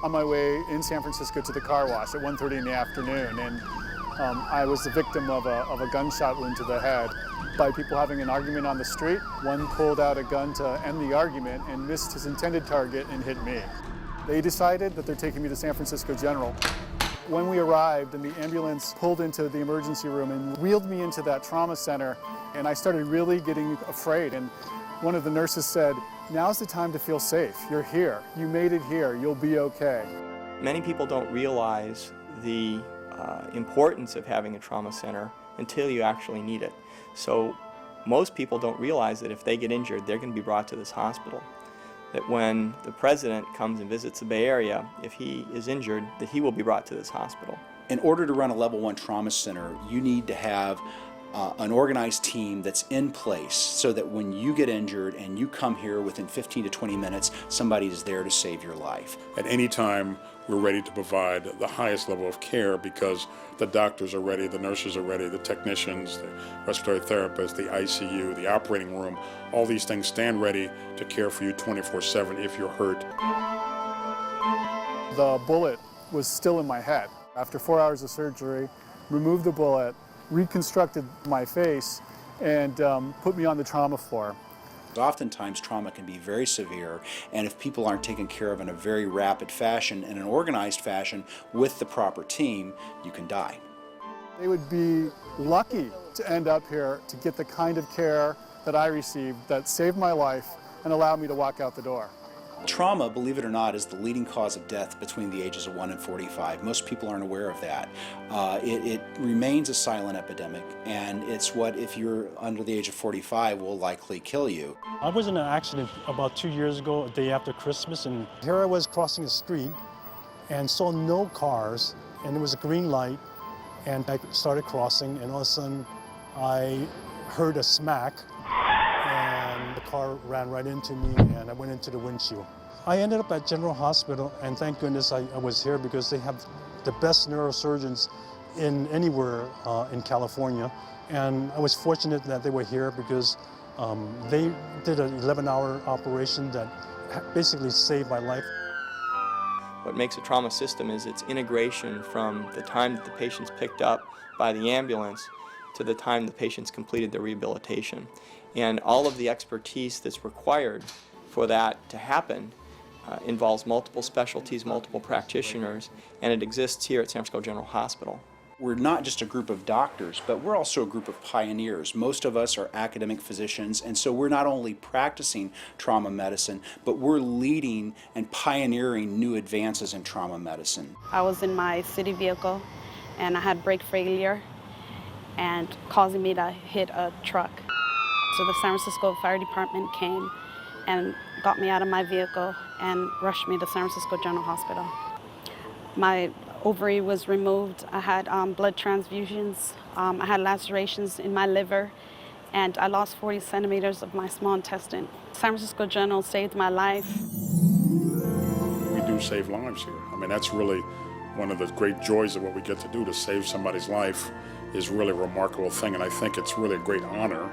on my way in San Francisco to the car wash at 1:30 in the afternoon, and I was the victim of a gunshot wound to the head by people having an argument on the street. One pulled out a gun to end the argument and missed his intended target and hit me. They decided that they're taking me to San Francisco General. When we arrived and the ambulance pulled into the emergency room and wheeled me into that trauma center, and I started really getting afraid, and one of the nurses said, "Now's the time to feel safe. You're here. You made it here. You'll be okay." Many people don't realize the importance of having a trauma center until you actually need it. So most people don't realize that if they get injured, they're going to be brought to this hospital. That when the president comes and visits the Bay Area, if he is injured, that he will be brought to this hospital. In order to run a level 1 trauma center, you need to have an organized team that's in place so that when you get injured and you come here within 15 to 20 minutes, somebody is there to save your life. At any time, we're ready to provide the highest level of care because the doctors are ready, the nurses are ready, the technicians, the respiratory therapists, the ICU, the operating room, all these things stand ready to care for you 24/7 if you're hurt. The bullet was still in my head. After 4 hours of surgery, removed the bullet, reconstructed my face, and put me on the trauma floor. Oftentimes trauma can be very severe, and if people aren't taken care of in a very rapid fashion, in an organized fashion, with the proper team, you can die. They would be lucky to end up here to get the kind of care that I received that saved my life and allowed me to walk out the door. Trauma, believe it or not, is the leading cause of death between the ages of 1 and 45. Most people aren't aware of that. It remains a silent epidemic, and it's what, if you're under the age of 45, will likely kill you. I was in an accident about 2 years ago, a day after Christmas, and here I was crossing the street and saw no cars, and there was a green light, and I started crossing, and all of a sudden I heard a smack, and the car ran right into me, and I went into the windshield. I ended up at General Hospital, and thank goodness I was here because they have the best neurosurgeons in anywhere in California. And I was fortunate that they were here because they did an 11-hour operation that basically saved my life. What makes a trauma system is its integration from the time that the patient's picked up by the ambulance to the time the patient's completed their rehabilitation. And all of the expertise that's required for that to happen involves multiple specialties, multiple practitioners, and it exists here at San Francisco General Hospital. We're not just a group of doctors, but we're also a group of pioneers. Most of us are academic physicians, and so we're not only practicing trauma medicine, but we're leading and pioneering new advances in trauma medicine. I was in my city vehicle, and I had brake failure, and causing me to hit a truck. So the San Francisco Fire Department came and got me out of my vehicle and rushed me to San Francisco General Hospital. My ovary was removed. I had blood transfusions. I had lacerations in my liver, and I lost 40 centimeters of my small intestine. San Francisco General saved my life. We do save lives here. I mean, that's really one of the great joys of what we get to do. To save somebody's life is really a remarkable thing, and I think it's really a great honor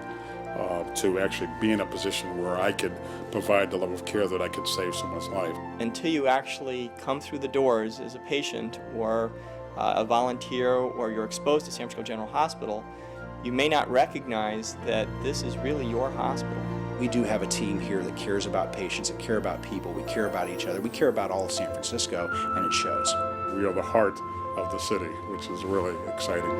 to actually be in a position where I could provide the level of care that I could save someone's life. Until you actually come through the doors as a patient or a volunteer, or you're exposed to San Francisco General Hospital, you may not recognize that this is really your hospital. We do have a team here that cares about patients, that care about people, we care about each other, we care about all of San Francisco, and it shows. We are the heart of the city, which is really exciting.